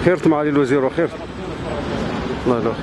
خيرت معالي الوزير وخير. الله يلوخ.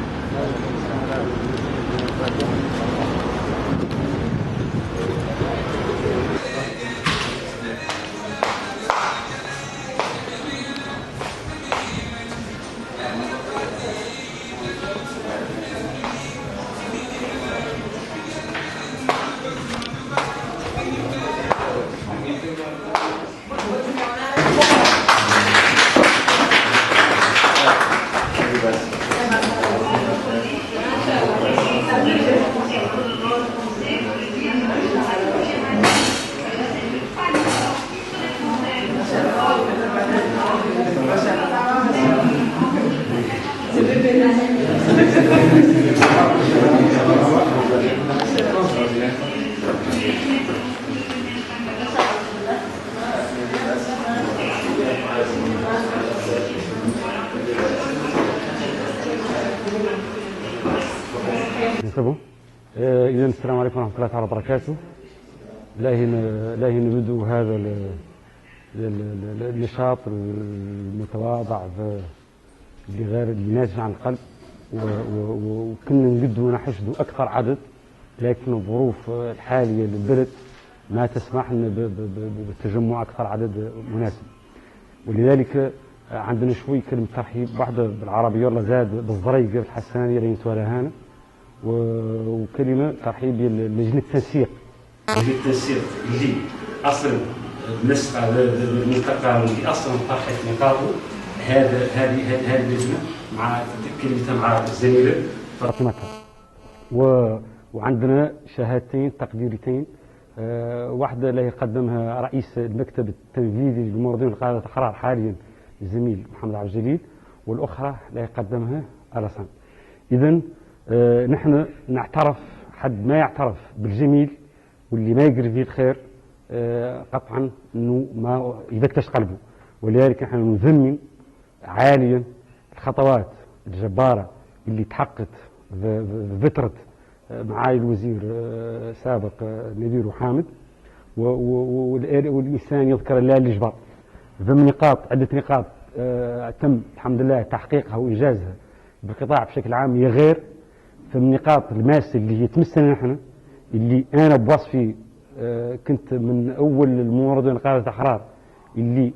إذن السلام عليكم ورحمة الله تعالى وبركاته. لاهي نبدو هذا النشاط المتواضع اللي ناتج عن القلب، وكنا نقدوا نحشدوا أكثر عدد، لكن الظروف الحالية للبلد ما تسمح لنا بالتجمع أكثر عدد مناسب، ولذلك عندنا شوي كلمة ترحيب واحدة بالعربية والله زاد بالزريقة بالحسانية اللي نتوالها هنا، وكلمة ترحيب لجنة التنسيق. لجنة التنسيق اللي أصلا بالنسبة للملتقى واللي أصلا طرحت نقاطه هذه اللجنة مع كلمتها مع الزميلة فاطمتها. وعندنا شهادتين تقديريتين، واحدة اللي قدمها رئيس المكتب التنفيذي للمنظمة لقادة الأحرار حاليا الزميل محمد عبد الجليل، والأخرى اللي قدمها ألسان. إذن نحن نعترف، حد ما يعترف بالجميل واللي ما يقري فيه الخير قطعا انه ما يفتش قلبه، ولذلك نحن نذمن عاليا الخطوات الجباره اللي تحققت في فتره معالي الوزير سابق نذير وحامد، والانسان يذكر الله الجبار ضمن نقاط عده نقاط تم الحمد لله تحقيقها وانجازها بالقطاع بشكل عام، هي غير في النقاط الماسة اللي هي تمسنا نحن، اللي أنا بوصفي كنت من أول الموردين لقادة الأحرار اللي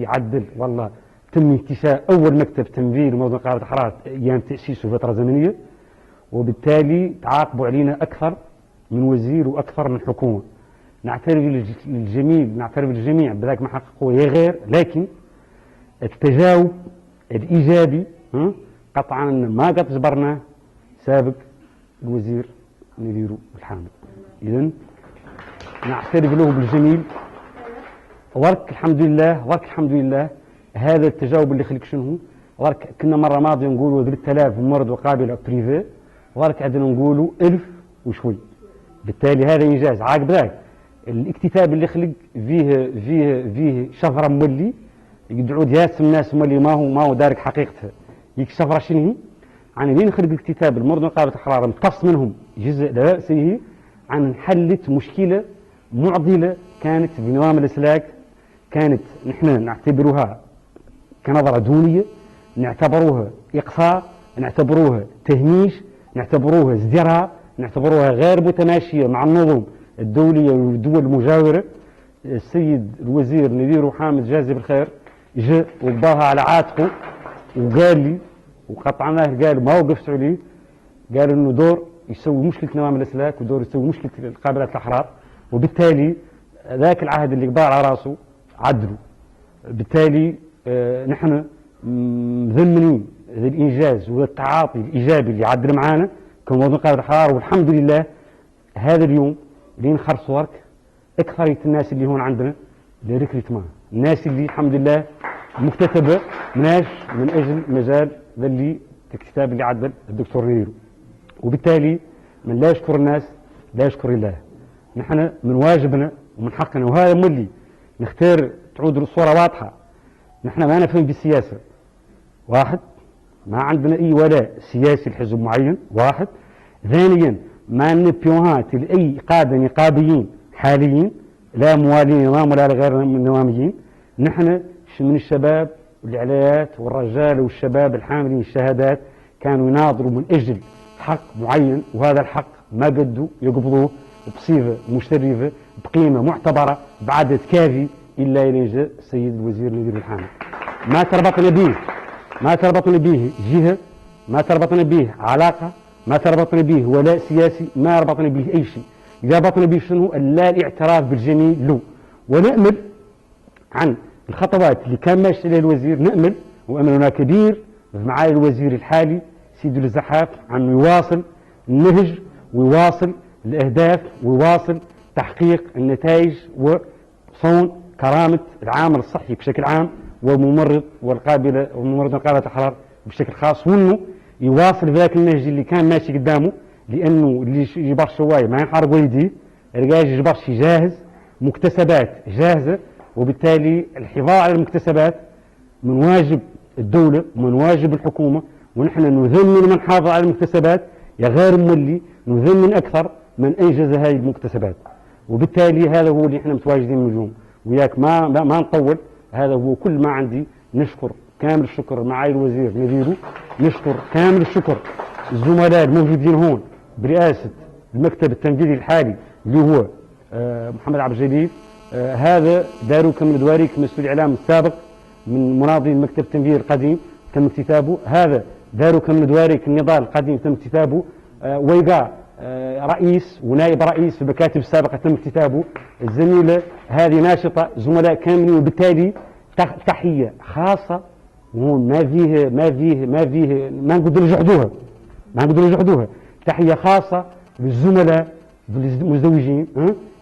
عدل والله تم انتشاء أول مكتب تنفيذ لموردين لقادة الأحرار أيام تأسيسه فترة زمنية، وبالتالي تعاقبوا علينا أكثر من وزير وأكثر من حكومة. نعترف للجميع بذلك ما حققوه هي غير، لكن التجاوب الإيجابي قطعا ما قد جبرناه سابق الوزير نذير الحامد. إذن نعترف له بالجميل، ورك الحمد لله هذا التجاوب اللي خلق شنو ورك كنا مرة ماضية نقولوا 3000 ممرض وقابلة بريفي، ورك عندنا نقولوا 1000 وشوي، بالتالي هذا إنجاز. عاقب ذلك الاكتتاب اللي خلق فيه شفرة مولي يقعد ياسم الناس مولي ما هو دارك حقيقتها، يكشف شنو عن مين خلق الكتاب المرضى وقابلة الأحرار امتص منهم جزء لا بأس به عن حلت مشكلة معضلة كانت بنظام الإسلاك، كانت نحن نعتبرها كنظرة دونية، نعتبروها إقصاء، نعتبروها تهميش، نعتبروها ازدراء، نعتبروها غير متماشية مع النظم الدولية والدول المجاورة. السيد الوزير نذير وحامد جازي بالخير جاء وقضاها على عاتقه وقال لي وقطعناه، قال ما وقفت عليه، قال انه دور يسوي مشكله نظام الاسلاك ودور يسوي مشكله قابلات الاحرار، وبالتالي ذاك العهد اللي قضى على راسه عدلوا. بالتالي نحن مذمنين هذا الانجاز والتعاطي الايجابي اللي عدل معانا كموضوع قابلات الاحرار، والحمد لله هذا اليوم اللي نخرص ورك اكثريه الناس اللي هون عندنا لريكريتمان، الناس اللي الحمد لله مكتتبه مناش من اجل مجال اللي الكتاب اللي عدل الدكتور نيرو، وبالتالي من لا يشكر الناس لا يشكر الله. نحن من واجبنا ومن حقنا، وهذا مولي نختار تعود الصورة واضحة. نحن ما نفهم بالسياسة، واحد، ما عندنا أي ولاء سياسي لحزب معين، واحد. ثانيا ما نبيوهات لأي قادة نقابيين حاليين، لا موالين نظام ولا غير نظاميين. نحن من الشباب والإعلانات والرجال والشباب الحاملين الشهادات كانوا يناظروا من أجل حق معين، وهذا الحق ما قدوا يقبضوه بصيغة مشرفة بقيمة معتبرة بعدد كافي إلا إلى جاء السيد الوزير نذير الحامل. ما تربطنا به جهة، ما تربطنا به علاقة، ما تربطنا به ولاء سياسي، ما ربطنا به أي شيء. إذا ربطنا به شنو؟ لا الاعتراف بالجميل له، ونأمل عن الخطوات اللي كان ماشي عليها الوزير، نأمل وأملنا كبير في معالي الوزير الحالي سيدي الزحاف أنه يواصل النهج ويواصل الأهداف ويواصل تحقيق النتائج وصون كرامة العامل الصحي بشكل عام والممرض والممرض القابلة الحرار بشكل خاص، وانه يواصل ذاك النهج اللي كان ماشي قدامه، لانه اللي يجبر شويه ما ينحرق ويديه، الرجال يجبر شي جاهز، مكتسبات جاهزه، وبالتالي الحفاظ على المكتسبات من واجب الدوله ومن واجب الحكومه، ونحن نذمن من حافظ على المكتسبات يا غير مولي نذمن اكثر من انجز هذه المكتسبات. وبالتالي هذا هو اللي احنا متواجدين اليوم وياك، ما نطول. هذا هو كل ما عندي. نشكر كامل الشكر معالي الوزير نذيرو، نشكر كامل الشكر الزملاء الموجودين هون برئاسة المكتب التنفيذي الحالي اللي هو محمد عبد الجليل، هذا دارو كم دواريك مسؤول الإعلام السابق من مناضلين المكتب التنفيذي القديم تم اكتتابه، هذا دارو كم دواريك النضال القديم تم اكتتابه، ويقع رئيس ونائب رئيس في المكاتب السابقة تم اكتتابه، الزميلة هذه ناشطة، زملاء كاملين. وبالتالي تحية خاصة، ما نقدر نجحدوها، تحية خاصة للزملاء المزدوجين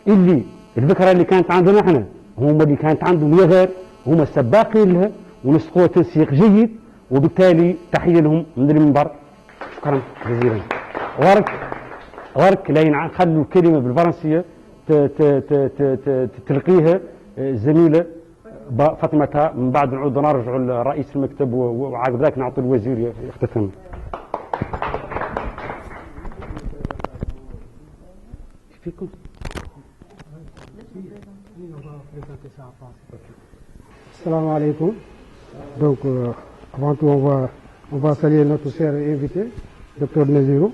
اللي الذكرى اللي كانت عندنا احنا هم اللي كانت عندهم غير، هم السباقين لها ونسقوا تنسيق جيد، وبالتالي تحية لهم من المنبر. شكرا جزيلا. غرك لا نخلوا الكلمة بالفرنسية تلقيها الزميلة فاطمة، من بعد نعود نرجع لرئيس المكتب وعقب ذلك نعطي الوزير يختتم. فيكم Salam alaikum. Donc, avant tout, on va saluer notre cher invité, Dr Nazirou.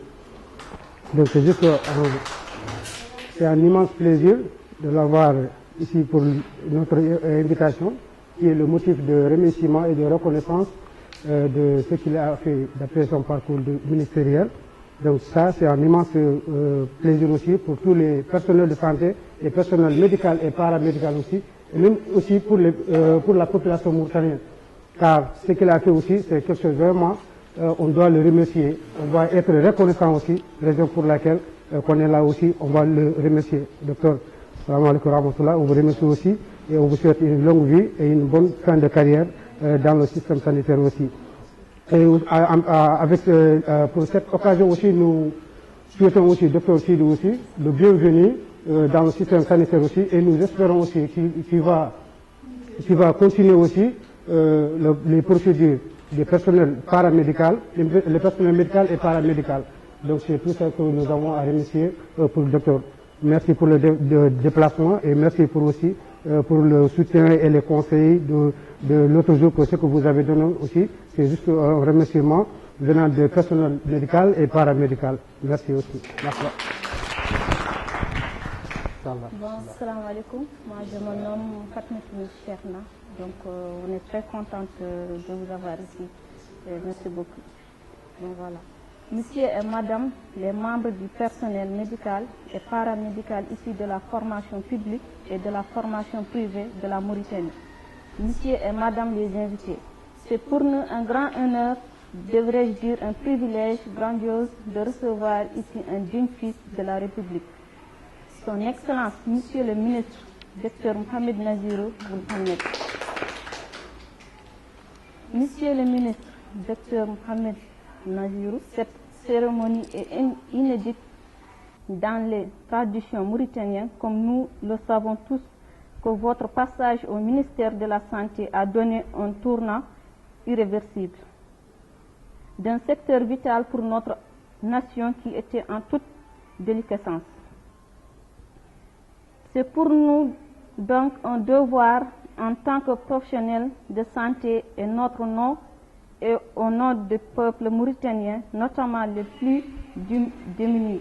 Donc, c'est un immense plaisir de l'avoir ici pour notre invitation, qui est le motif de remerciement et de reconnaissance de ce qu'il a fait d'après son parcours ministériel. Donc ça, c'est un immense plaisir aussi pour tous les personnels de santé, les personnels médicaux et paramédicaux aussi, et même aussi pour la population mauritanienne. Car ce qu'il a fait aussi, c'est quelque chose vraiment, on doit le remercier, on doit être reconnaissant aussi, raison pour laquelle qu'on est là aussi, on va le remercier. Docteur, salam alaikum rahmatullah, on vous remercie aussi et on vous souhaite une longue vie et une bonne fin de carrière dans le système sanitaire aussi. Et pour cette occasion aussi, nous souhaitons aussi, docteur Sidou aussi, le bienvenu dans le système sanitaire aussi, et nous espérons aussi qu'il va continuer aussi les procédures des personnels paramédicaux, les personnels médicaux et paramédicaux. Donc c'est tout ça que nous avons à remercier pour le docteur. Merci pour le déplacement et merci pour aussi pour le soutien et les conseils de l'autre jour, que ce que vous avez donné aussi. C'est juste un remerciement venant du personnel médical et paramédical. Merci aussi. Merci. Bon, salam alaikum. Moi, je me nomme Fatma Cherna. Donc, on est très contente de vous avoir ici. Merci beaucoup. Donc, voilà. Monsieur et Madame, les membres du personnel médical et paramédical issus de la formation publique et de la formation privée de la Mauritanie. Monsieur et Madame les invités, c'est pour nous un grand honneur, devrais-je dire un privilège grandiose, de recevoir ici un digne fils de la République. Son Excellence, Monsieur le ministre, Dr Mohamed Nazirou Mohamed. Monsieur le ministre, Dr Mohamed Nazirou, cette cérémonie est inédite dans les traditions mauritaniennes, comme nous le savons tous. que votre passage au ministère de la Santé a donné un tournant irréversible d'un secteur vital pour notre nation qui était en toute déliquescence. C'est pour nous donc un devoir en tant que professionnels de santé et notre nom et au nom du peuple mauritanien, notamment les plus démunis,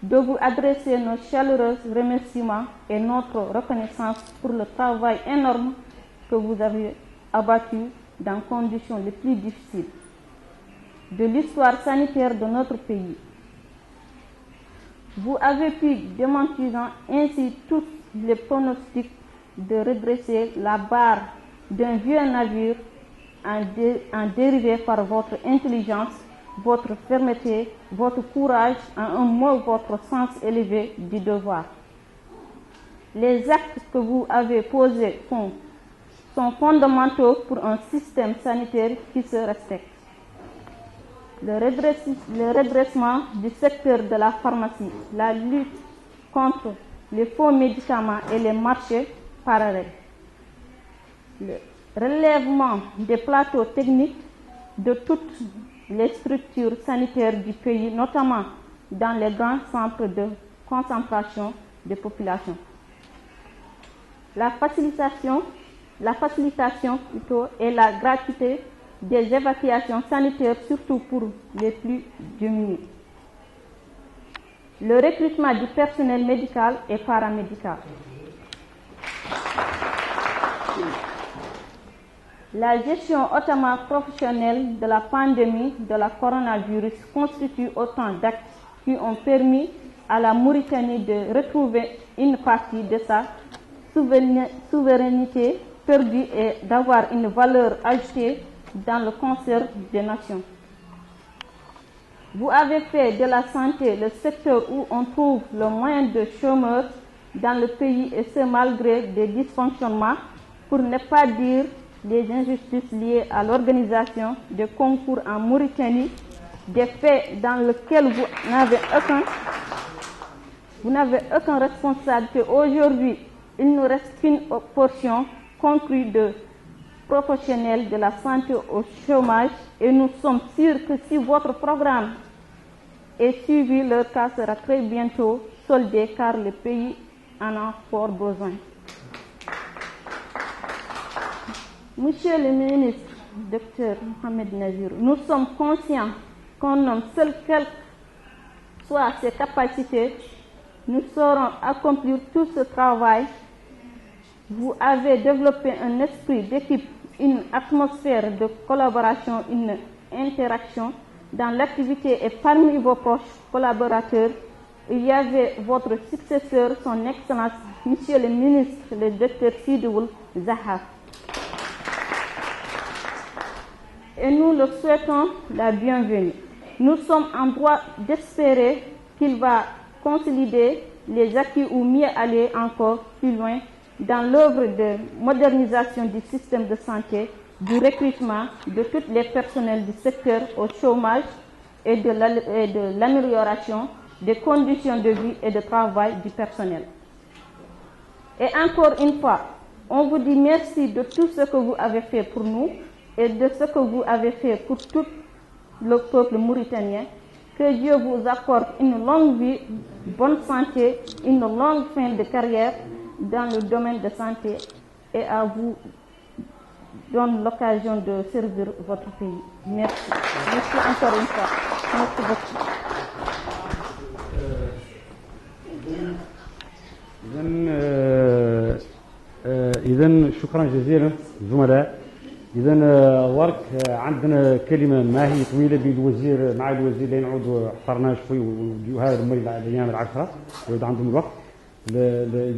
de vous adresser nos chaleureux remerciements et notre reconnaissance pour le travail énorme que vous avez abattu dans les conditions les plus difficiles de l'histoire sanitaire de notre pays. Vous avez pu démentir ainsi tous les pronostics de redresser la barre d'un vieux navire en dérivé par votre intelligence, votre fermeté, votre courage, en un mot, votre sens élevé du devoir. Les actes que vous avez posés sont fondamentaux pour un système sanitaire qui se respecte. Le redressement du secteur de la pharmacie, la lutte contre les faux médicaments et les marchés parallèles, le relèvement des plateaux techniques de toutes les structures sanitaires du pays, notamment dans les grands centres de concentration des populations. La facilitation plutôt et la gratuité des évacuations sanitaires, surtout pour les plus démunis. Le recrutement du personnel médical et paramédical. La gestion hautement professionnelle de la pandémie de la coronavirus constitue autant d'actes qui ont permis à la Mauritanie de retrouver une partie de sa souveraineté perdue et d'avoir une valeur ajoutée dans le concert des nations. Vous avez fait de la santé le secteur où on trouve le moins de chômeurs dans le pays, et ce malgré des dysfonctionnements, pour ne pas dire des injustices liées à l'organisation des concours en Mauritanie, des faits dans lesquels vous n'avez aucune responsabilité. Aujourd'hui, il ne reste qu'une portion congrue de professionnels de la santé au chômage, et nous sommes sûrs que si votre programme est suivi, leur cas sera très bientôt soldé, car le pays en a fort besoin. Monsieur le ministre, Dr Mohamed Nazir, nous sommes conscients qu'un homme seul, quelles soient ses capacités, nous saurons accomplir tout ce travail. Vous avez développé un esprit d'équipe, une atmosphère de collaboration, une interaction dans l'activité, et parmi vos proches collaborateurs, il y avait votre successeur, son Excellence, Monsieur le ministre, le Dr Sidoul Zahar. Et nous le souhaitons la bienvenue. Nous sommes en droit d'espérer qu'il va consolider les acquis ou mieux aller encore plus loin dans l'œuvre de modernisation du système de santé, du recrutement de tous les personnels du secteur au chômage et de l'amélioration des conditions de vie et de travail du personnel. Et encore une fois, on vous dit merci de tout ce que vous avez fait pour nous et de ce que vous avez fait pour tout le peuple mauritanien. Que Dieu vous accorde une longue vie, bonne santé, une longue fin de carrière dans le domaine de santé, et à vous donne l'occasion de servir votre pays. Merci. Merci encore une fois. Merci beaucoup. إذن شكرا جزيلا زملاء. إذن ورك عندنا كلمة ما هي طويلة بالوزير مع الوزير اللي نعود حضرناه شوي، وهذا مولي الأيام العشرة يعود عندهم الوقت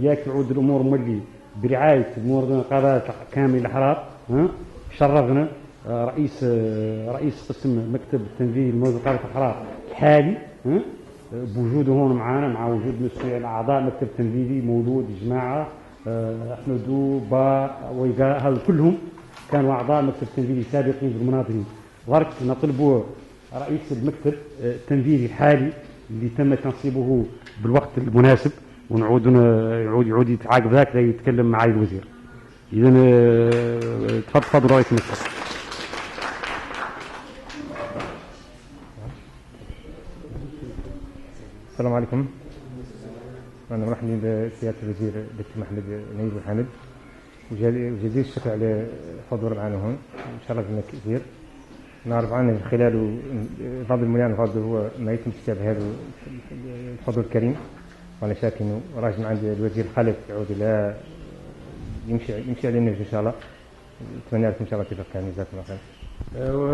ياك يعود الأمور مولي برعاية المنظمات كامل الأحرار. شرفنا رئيس قسم مكتب التنفيذي لمنظمات الأحرار الحالي بوجوده هون معنا، مع وجود مسؤول أعضاء مكتب التنفيذي موجود جماعة أحمدو با ويقا، هذول كلهم كانوا أعضاء مكتب التنفيذي سابقين بالمناظرين. ورك نطلبوا رئيس المكتب التنفيذي الحالي اللي تم تنصيبه بالوقت المناسب ونعود يعود يتعاقب ذاك يتكلم معي الوزير. إذا تفضل رئيس المكتب. السلام عليكم. أنا مرحبا بسيادة الوزير الدكتور محمد نجيب محمد، وجزيل الشكر على حضور معنا هون. إن شاء الله بنا كثير نعرف عنه من خلاله بعض المليان فاضل هو ما يتم استجاب هذا الحضور الكريم، وأنا شاك إنه راجل عند الوزير خالد يعود إلى يمشي على النهج إن شاء الله. أتمنى لكم إن شاء الله توفيق كامل. جزاكم الله خير.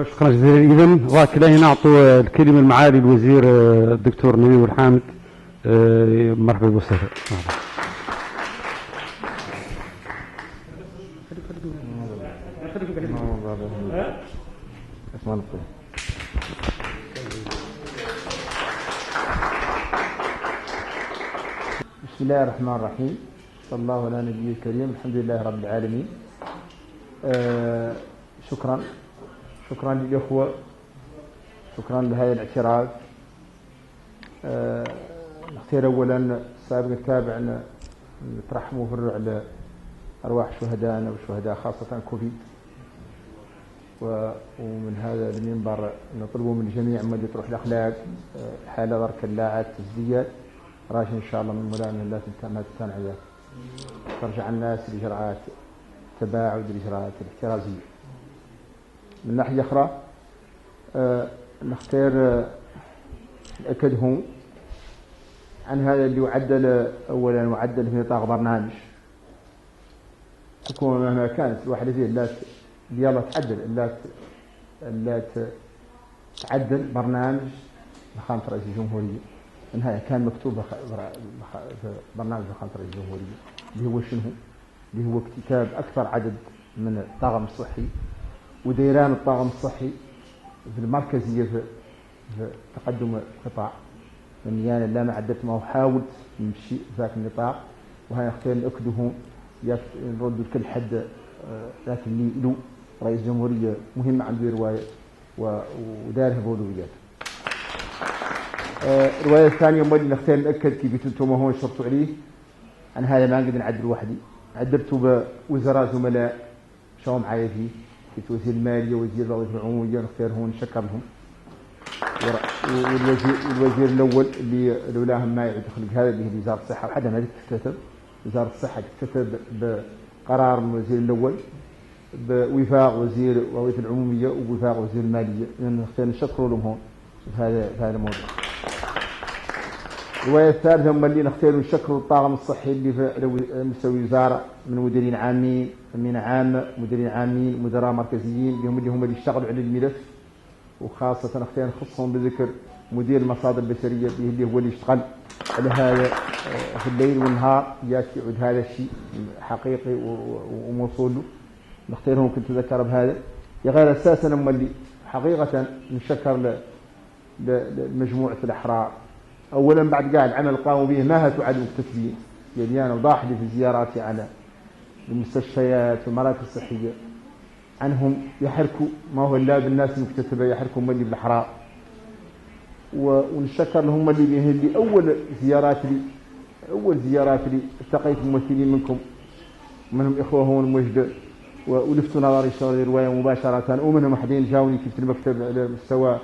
شكرا جزيلا. إذا وكلا نعطوا الكلمة المعالي الوزير الدكتور نبيل الحامد. مرحبا بالوسهلا. بسم الله الرحمن الرحيم. صلى الله على نبيه الكريم. الحمد لله رب العالمين. شكرا للإخوة، شكرا لهذا الاعتراف. نختار أولا سابق التابع نترحموا في على أرواح شهدائنا وشهداء خاصة كوفيد، ومن هذا المنبر نطلبوا من الجميع من تروح الأخلاق حال ذرك اللاعات تزديد راجع إن شاء الله من مولانا لا تنتهي ترجع الناس لإجراءات تباعد الإجراءات الاحترازية. من ناحية أخرى نختار نأكدهم عن هذا اللي يعدل. أولا يعدل في نطاق برنامج حكومة مهما كانت الواحدة فيه لا يلا تعدل لا تعدل برنامج فخامة رئيس الجمهورية. من هذا كان مكتوب في برنامج فخامة رئيس الجمهورية اللي هو شنو؟ اللي هو اكتتاب أكثر عدد من الطاقم الصحي وديران الطاقم الصحي في المركزية في تقدم القطاع. من أنا لا ما عدت ما حاولت نمشي في ذاك النطاق، وهي اختار نأكدهم نردوا كل حد ذاك اللي له رئيس جمهورية مهم عنده رواية ودارها بأولويات. الرواية الثانية اللي نختار نأكد كيف انتم هون شرطوا عليه عن هذا ما نقدر نعدل وحدي. عدلته بوزراء زملاء شو معايا فيه في وزير المالية وزير الوظيفة العمومية، نختار هون نشكر لهم. والوزير الأول اللي لولاهم ما يعود خلق هذا اللي هي وزارة الصحة، وحدا ما تكتتب وزارة الصحة تكتتب بقرار من الوزير الأول بوفاق وزير الوظيفة العمومية ووفاق وزير المالية. نختار نشكروا لهم هون في هذا الموضوع. الرواية الثالثة هم اللي نختار نشكروا الطاقم الصحي اللي في مستوى وزارة من مديرين عامين، أمين عامة، مديرين عامين، مدراء مركزيين اللي هم اللي اشتغلوا على الملف، وخاصة نختار نخصهم بذكر مدير المصادر البشرية اللي هو اللي يشتغل على هذا في الليل والنهار ياتي يعود هذا الشيء حقيقي وموصول له. نختارهم كنت أذكر بهذا. يا غير أساسا هم اللي حقيقة نشكر لمجموعة الأحرار. أولا بعد قاعد العمل قاموا به ما هتعد مكتتبين، يعني أنا وضاحلي في زياراتي على المستشفيات والمراكز الصحية عنهم يحركوا ما هو إلا بالناس المكتتبة، يحركوا هم اللي بالأحرار. ونشكر لهم اللي أول زيارات لي التقيت ممثلين منكم منهم إخوة هون موجودة ولفتوا نظري شغل الرواية مباشرة، ومنهم أحدين جاوني كيف المكتب على مستوى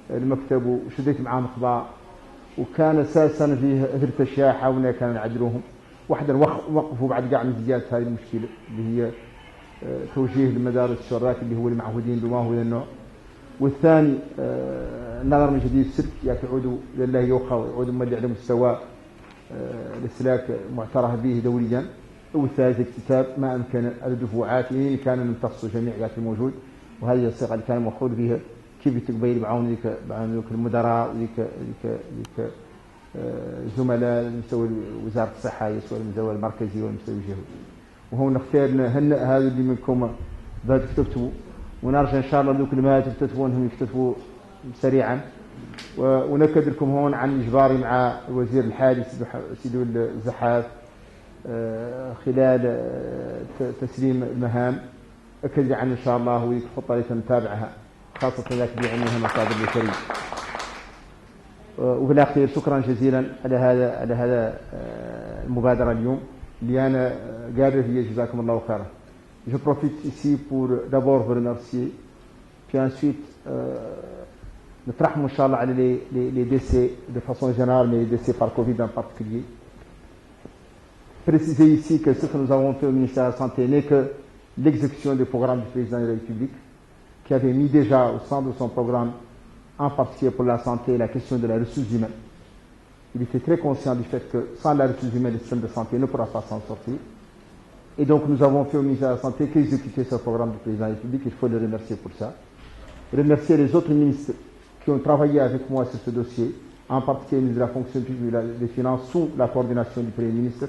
المكتب وشديت معاهم أخبار، وكان أساسا فيه ثلاث أشياء حاولنا كانوا نعدلوهم. واحدا وقفوا بعد قاع من زيادة هذه المشكلة اللي هي توجيه لمدارس الشراك اللي هو المعهودين بما هو النوع، والثاني نظر من جديد السلك يعودوا لله يوخى ويعودوا ملي على مستوى الاسلاك معترف به دوليا، والثالث اكتتاب ما امكن الدفوعات اللي كانوا يمتصوا جميع ذات الموجود. وهذه الصيغه اللي كان المفروض فيها كيف تقبيل بعون ذيك المدراء وذيك زملاء مستوى وزاره الصحه يسوى المستوى المركزي والمستوى الجهوي. وهو نختار هن هذا اللي منكم بعد كتبتوا، ونرجع ان شاء الله ذوك اللي ما تكتتبونهم يكتتبوا سريعا. ونكد لكم هون عن اجباري مع الوزير الحالي سيدو الزحاف خلال تسليم المهام. اكد عن ان شاء الله وذيك الخطه اللي سنتابعها خاصه ذاك اللي عندها مصادر بشريه. وفي الأخير شكرا جزيلا على هذا المبادرة اليوم اللي أنا قادر فيها. جزاكم الله خيرا. Je profite ici pour d'abord vous remercier, puis ensuite نترحم إن شاء الله على les décès de façon générale, mais les décès par Covid en particulier. Préciser ici que ce que nous avons fait au ministère de la Santé n'est que l'exécution du programme du président de la République, qui avait mis déjà au centre de son programme, en particulier pour la santé, la question de la ressource humaine. Il était très conscient du fait que sans la ressource humaine, le système de santé ne pourra pas s'en sortir. Et donc nous avons fait au ministère de la Santé qu'exécuter ce programme du président de la République. Il faut le remercier pour ça. Remercier les autres ministres qui ont travaillé avec moi sur ce dossier, en particulier le ministre de la fonction publique et des finances, sous la coordination du Premier ministre.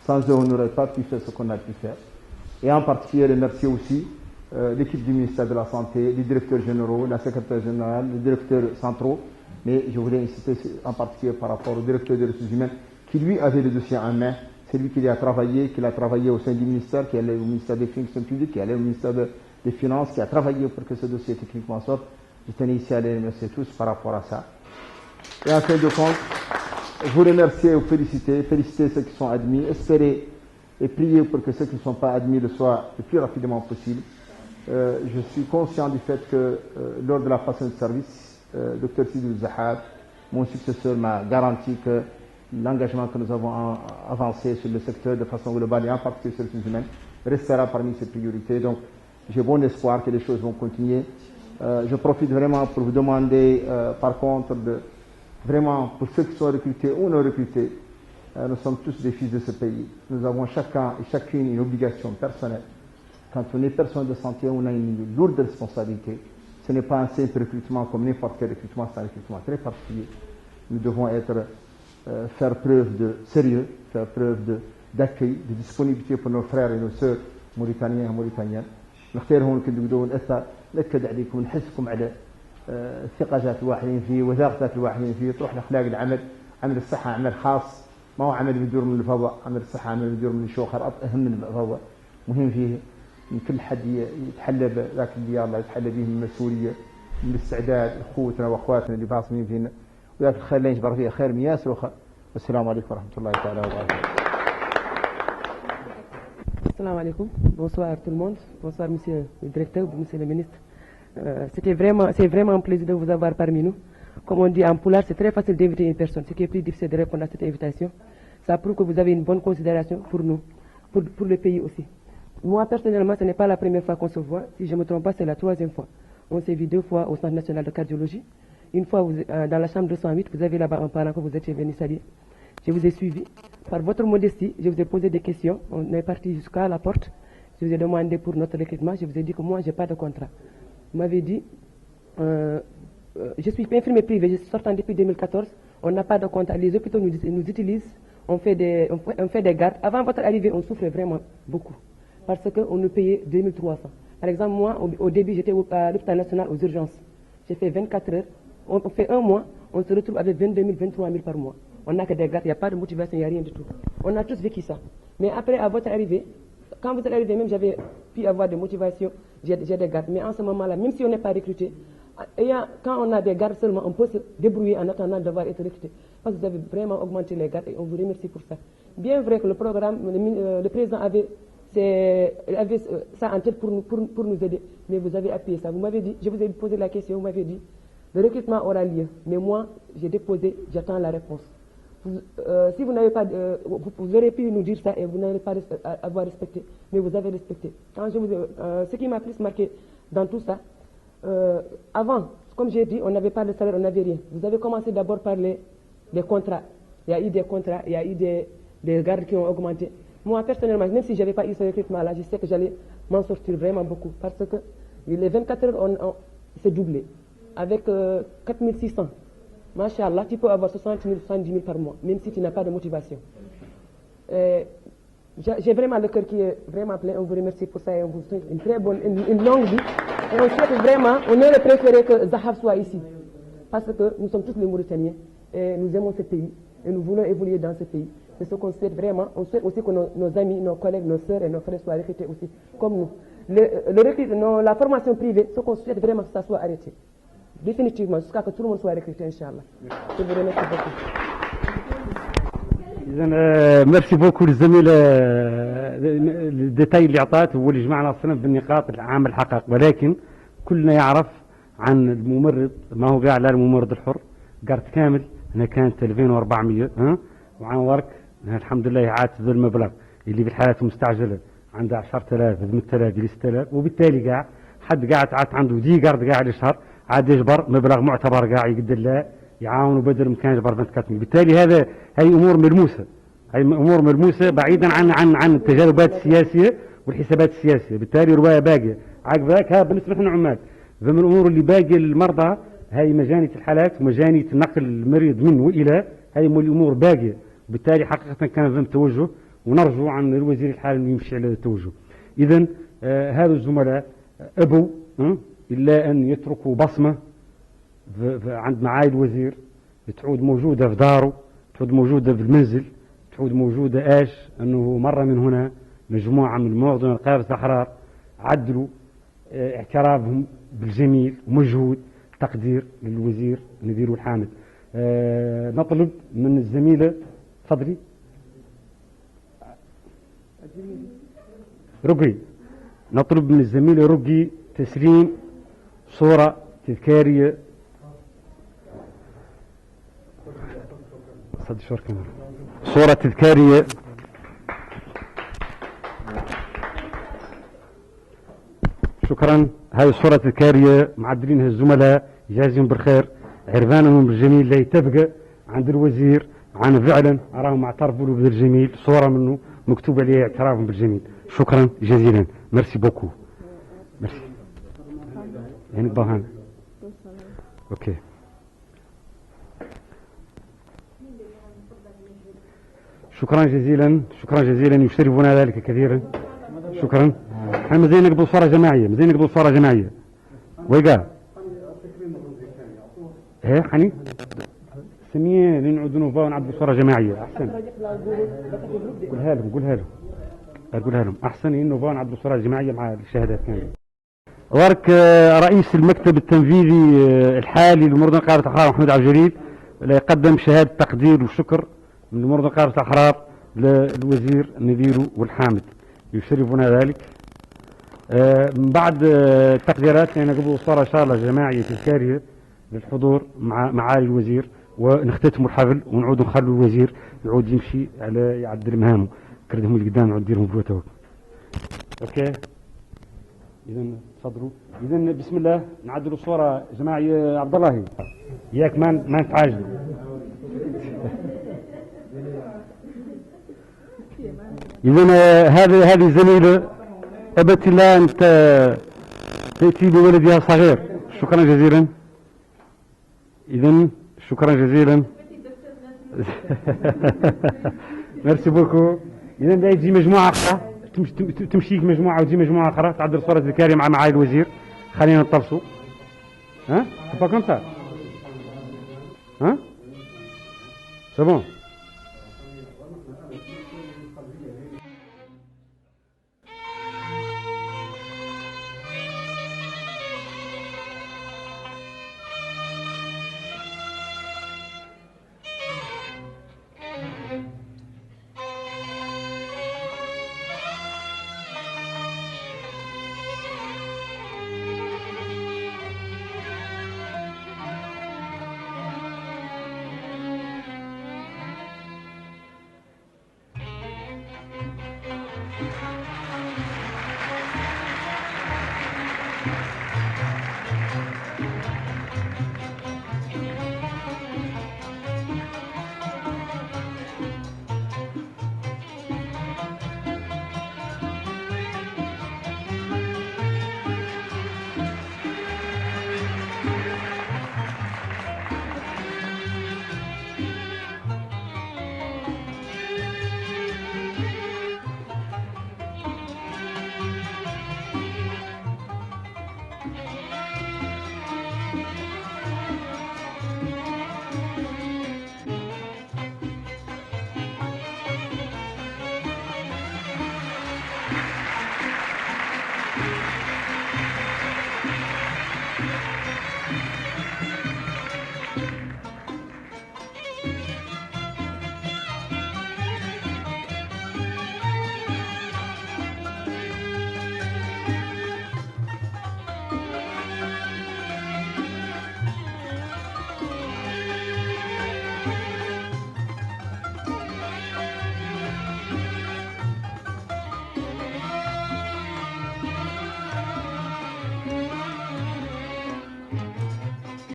Sans eux, on n'aurait pas pu faire ce qu'on a pu faire. Et en particulier remercier aussi l'équipe du ministère de la Santé, les directeurs généraux, la secrétaire générale, les directeurs centraux. Mais je voulais insister en particulier par rapport au directeur des ressources humaines qui lui avait le dossier en main. C'est lui qui l'a travaillé au sein du ministère, qui est allé au ministère des Fonctions publiques, qui est allé au ministère des Finances, qui a travaillé pour que ce dossier techniquement sorte. Je tenais ici à les remercier tous par rapport à ça. Et en fin de compte, vous remercier et vous féliciter ceux qui sont admis, espérer et prier pour que ceux qui ne sont pas admis le soient le plus rapidement possible. Je suis conscient du fait que lors de la passation de service, Dr Sidou Zahab, mon successeur, m'a garanti que l'engagement que nous avons avancé sur le secteur de façon globale et en particulier sur les ressources humaines restera parmi ses priorités. Donc j'ai bon espoir que les choses vont continuer. Je profite vraiment pour vous demander par contre vraiment pour ceux qui sont recrutés ou non recrutés, nous sommes tous des fils de ce pays. Nous avons chacun et chacune une obligation personnelle. Quand on est personne de santé, on a une lourde responsabilité. Ce n'est pas un simple recrutement comme n'importe quel recrutement, c'est un recrutement très particulier. Nous devons faire preuve de sérieux, faire preuve d'accueil, de disponibilité pour nos frères et nos sœurs mauritaniens et mauritaniennes. نختارهم كي نقولوا نأكد عليكم نحسكم على الثقة جات الواحدين فيه وثاقة جات الواحدين فيه تروح لأخلاق العمل. عمل الصحة عمل خاص، ما هو عمل بدور من الفضاء. عمل الصحة عمل بدور من الشوخر، أهم من الفضاء. مهم فيه من كل حد يتحلى بذاك الديار اللي يتحلى به المسؤولية، من الاستعداد اخوتنا واخواتنا اللي باصمين فينا، وذاك الخير اللي يجبر فيه خير من ياسر وخير. والسلام عليكم ورحمة الله تعالى وبركاته. Assalamu alaikum. Bonsoir tout le monde. Bonsoir monsieur le directeur, monsieur le ministre. C'est vraiment un plaisir de vous avoir parmi nous. Comme on dit en Poulard, c'est très facile d'inviter une personne. Ce qui est plus difficile de répondre à cette invitation. Ça prouve que vous avez une bonne considération pour nous, pour le pays aussi. Moi personnellement, ce n'est pas la première fois qu'on se voit. Si je ne me trompe pas, c'est la troisième fois. On s'est vu 2 fois au Centre national de cardiologie. Une fois dans la chambre 208, vous avez là-bas un parent que vous étiez venu saluer. Je vous ai suivi. Par votre modestie, je vous ai posé des questions. On est parti jusqu'à la porte. Je vous ai demandé pour notre recrutement. Je vous ai dit que moi, je n'ai pas de contrat. Vous m'avez dit, je suis infirmier privé, je suis sortant depuis 2014. On n'a pas de contrat. Les hôpitaux nous utilisent. On fait des gardes. Avant votre arrivée, on souffrait vraiment beaucoup. Parce qu'on nous payait 2300. Par exemple, moi, au début, j'étais à l'hôpital national aux urgences. J'ai fait 24 heures. On fait 1 mois, on se retrouve avec 22 000, 23 000 par mois. On n'a que des gardes, il n'y a pas de motivation, il n'y a rien du tout. On a tous vécu ça. Mais après, à votre arrivée, quand vous êtes arrivé, même j'avais pu avoir des motivations, j'ai des gardes. Mais en ce moment-là, même si on n'est pas recruté, quand on a des gardes seulement, on peut se débrouiller en attendant d'avoir été recruté. Parce que vous avez vraiment augmenté les gardes et on vous remercie pour ça. Bien vrai que le programme, le président avait ça en tête pour nous aider, mais vous avez appuyé ça. Vous m'avez dit, je vous ai posé la question, vous m'avez dit, le recrutement aura lieu. Mais moi, j'ai déposé, j'attends la réponse. Si vous n'avez pas, vous aurez pu nous dire ça et vous n'avez pas avoir respecté, mais vous avez respecté. Ce qui m'a plus marqué dans tout ça, avant, comme j'ai dit, on n'avait pas de salaire, on n'avait rien. Vous avez commencé d'abord par les contrats. Il y a eu des contrats, il y a eu des gardes qui ont augmenté. Moi, personnellement, même si je n'avais pas eu ce recrutement-là, je sais que j'allais m'en sortir vraiment beaucoup. Parce que les 24 heures, c'est doublé. Avec 4600. Masha'Allah, tu peux avoir 60 000, 70 000 par mois, même si tu n'as pas de motivation. J'ai vraiment le cœur qui est vraiment plein. On vous remercie pour ça et on vous souhaite une très bonne, une longue vie. Et on souhaite vraiment, on aurait préféré que Zahab soit ici. Parce que nous sommes tous les Mauritaniens et nous aimons ce pays et nous voulons évoluer dans ce pays. C'est ce qu'on souhaite vraiment. On souhaite aussi que nos amis, nos collègues, nos sœurs et nos frères soient recrutés aussi, comme nous. La formation privée, ce qu'on souhaite vraiment que ça soit arrêté. définitivement jusqu'à que tout le monde soit recruté, Inch'Allah. Je vous remercie beaucoup. إذا ميرسي بوكو للزميل الديتاي اللي أعطاته هو اللي جمعنا أصلا بالنقاط العامة الحقائق، ولكن كلنا يعرف عن الممرض ما هو قاعد لا الممرض الحر قارت كامل هنا كانت 2400 وعن ورك الحمد لله عاد ذا المبلغ اللي بالحالات المستعجله عنده 10000 8000 الى 6000، وبالتالي قاع حد قاعد عاد عنده دي قاعد قاعد يشهر عاد يجبر مبلغ معتبر قاعد يقدر له يعاون بدل ما كان يجبر 24. بالتالي هي امور ملموسه، هي امور ملموسه بعيدا عن التجاذبات السياسيه والحسابات السياسيه. بالتالي روايه باقيه عقبك ها بالنسبه لنا عمال. فمن الامور اللي باقيه للمرضى هي مجانيه الحالات ومجانيه نقل المريض من والى، هي الامور باقيه. بالتالي حقيقه كان ذم توجه ونرجو عن الوزير الحالي انه يمشي على التوجه. اذا هذا الزملاء ابوا الا ان يتركوا بصمه عند معالي الوزير تعود موجوده في داره، تعود موجوده في المنزل، تعود موجوده انه مره من هنا مجموعه من المواطنين قادة الاحرار عدلوا اعترافهم بالجميل ومجهود تقدير للوزير نذير الحامد. نطلب من الزميله تفضلي رقي، نطلب من الزميله رقي تسليم صوره تذكاريه صورة تذكارية شكرا. هاي الصورة التذكارية معدلينها الزملاء جازيهم بالخير، عرفانهم بالجميل اللي تبقى عند الوزير عن فعلا أراهم اعترفوا له بالجميل، صورة منه مكتوب عليها اعترافهم بالجميل. شكرا جزيلا، ميرسي بوكو. ميرسي يعني بهان اوكي. شكرا جزيلا، شكرا جزيلا، يشرفنا ذلك كثيرا. شكرا. احنا مزين نقبل صورة جماعية، مزين نقبل صورة جماعية. ويقع ايه حني سميه لنعود نوفا ونعبد صورة جماعية احسن. قولها لهم قولها لهم احسن نوفا ونعبد صورة جماعية مع الشهادات كاملة. ورك رئيس المكتب التنفيذي الحالي لمرضى قارة الأحرار محمود عبد الجليل يقدم شهادة تقدير وشكر من مرضى قارة الأحرار للوزير نذير والحامد، يشرفنا ذلك. من بعد التقديرات يعني قبل صورة إن شاء الله جماعية تذكارية للحضور مع معالي الوزير، ونختتم الحفل ونعود نخلوا الوزير يعود يمشي على يعدل مهامه كردهم اللي قدام نعود نديرهم بروتوك. اوكي اذا تفضلوا. اذا بسم الله نعدلوا صورة جماعية. عبد الله ياك ما تعاجلوا. إذا هذه زميلة أبت الله أن تأتي بولدها صغير. شكرا جزيلا. إذا شكرا جزيلا. ميرسي بوكو. إذا دا تجي مجموعة أخرى تمشيك مجموعة وتجي مجموعة أخرى تعدل صورة ذكارية مع معالي الوزير. خلينا نطلسوا. ها؟ با كوم سا. ها؟ سي بون.